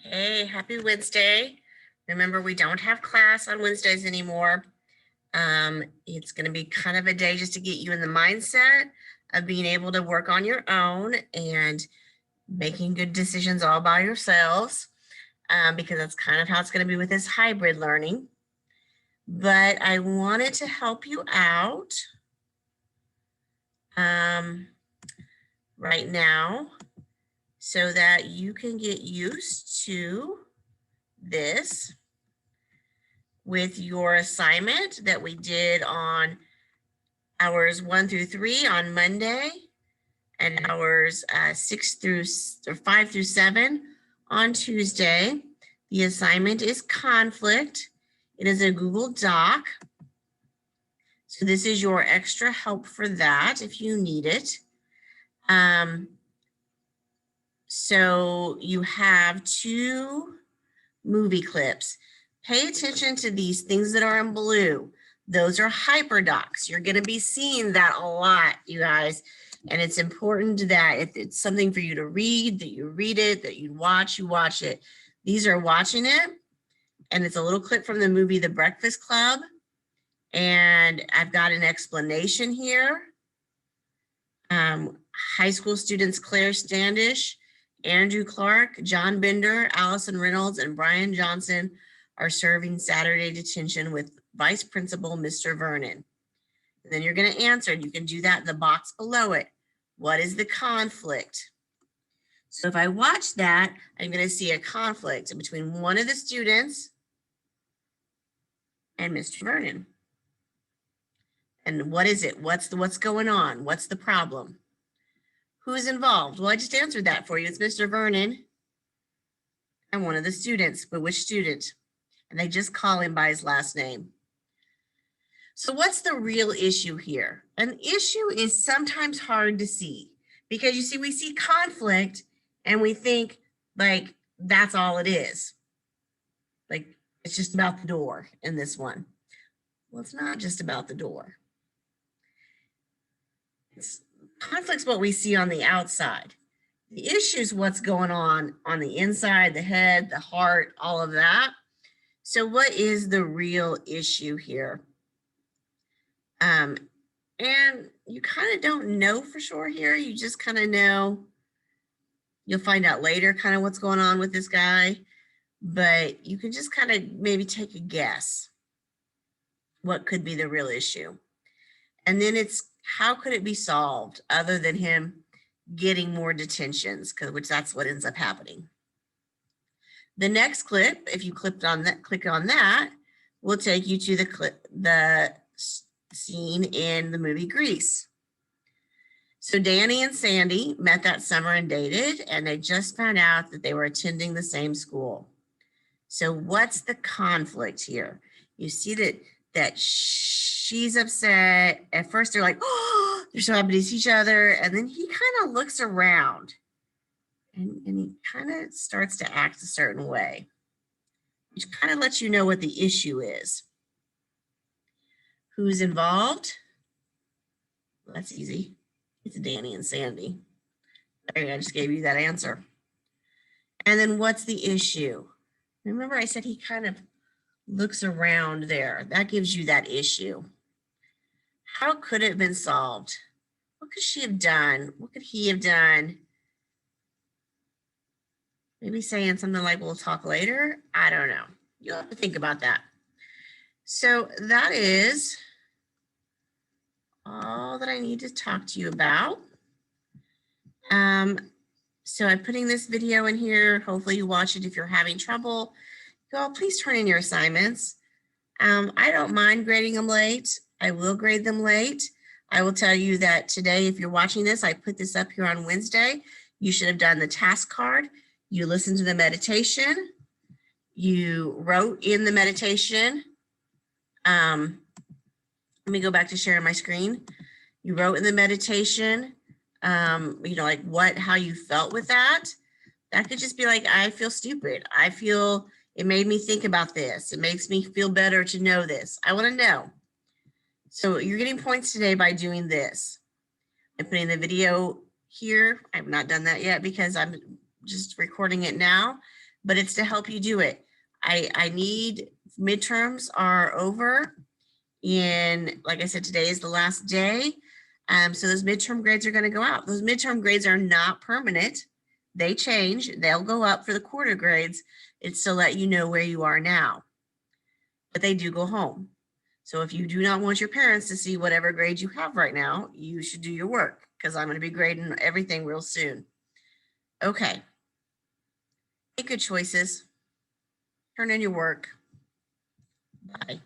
Hey, happy Wednesday. Remember, we don't have class on Wednesdays anymore. It's going to be kind of a day just to get you in the mindset of being able to work on your own and making good decisions all by yourselves, because that's kind of how it's going to be with this hybrid learning. But I wanted to help you out right now so that you can get used to this with your assignment that we did on hours 1 through 3 on Monday and hours 5 through 7 on Tuesday. The assignment is conflict. It is a Google Doc. So this is your extra help for that if you need it. So you have 2 movie clips. Pay attention to these things that are in blue. Those are hyperdocs. You're going to be seeing that a lot, you guys. And it's important that if it's something for you to read, that you read it, that you watch it. These are watching it. And it's a little clip from the movie The Breakfast Club. And I've got an explanation here. High school students Claire Standish, Andrew Clark, John Bender, Allison Reynolds, and Brian Johnson are serving Saturday detention with Vice Principal Mr. Vernon. And then you're going to answer, and you can do that in the box below it. What is the conflict? So if I watch that, I'm going to see a conflict between one of the students and Mr. Vernon. And what is it? What's going on? What's the problem? Who's involved? Well, I just answered that for you. It's Mr. Vernon and one of the students, but which student? And they just call him by his last name. So what's the real issue here? An issue is sometimes hard to see because you see, we see conflict and we think like that's all it is. Like it's just about the door in this one. Well, it's not just about the door. Conflict's what we see on the outside. The issue is what's going on the inside, the head, the heart, all of that. So what is the real issue here? And you kind of don't know for sure here. You just kind of know. You'll find out later kind of what's going on with this guy. But you can just kind of maybe take a guess what could be the real issue. And then it's how could it be solved other than him getting more detentions, which that's what ends up happening. The next clip, if you click on that, will take you to the scene in the movie Grease. So Danny and Sandy met that summer and dated, and they just found out that they were attending the same school. So what's the conflict here? You see that she's upset. At first they're like, oh, they're so happy to see each other. And then he kind of looks around and he kind of starts to act a certain way, which kind of lets you know what the issue is. Who's involved? Well, that's easy. It's Danny and Sandy. There, I just gave you that answer. And then what's the issue? Remember I said he kind of looks around there. That gives you that issue. How could it have been solved? What could she have done? What could he have done? Maybe saying something like, we'll talk later. I don't know. You'll have to think about that. So that is all that I need to talk to you about. So I'm putting this video in here. Hopefully you watch it. If you're having trouble, y'all please turn in your assignments. I don't mind grading them late. I will grade them late. I will tell you that today, if you're watching this, I put this up here on Wednesday. You should have done the task card. You listened to the meditation. You wrote in the meditation. Let me go back to sharing my screen. You wrote in the meditation, like how you felt with that. That could just be like, I feel stupid. I feel it made me think about this. It makes me feel better to know this. I want to know. So you're getting points today by doing this. I'm putting the video here. I've not done that yet because I'm just recording it now. but it's to help you do it. I need, midterms are over. And like I said, today is the last day. So those midterm grades are going to go out. Those midterm grades are not permanent. They change. They'll go up for the quarter grades. It's to let you know where you are now. But they do go home. So if you do not want your parents to see whatever grade you have right now, you should do your work because I'm going to be grading everything real soon. Okay. Make good choices. Turn in your work. Bye.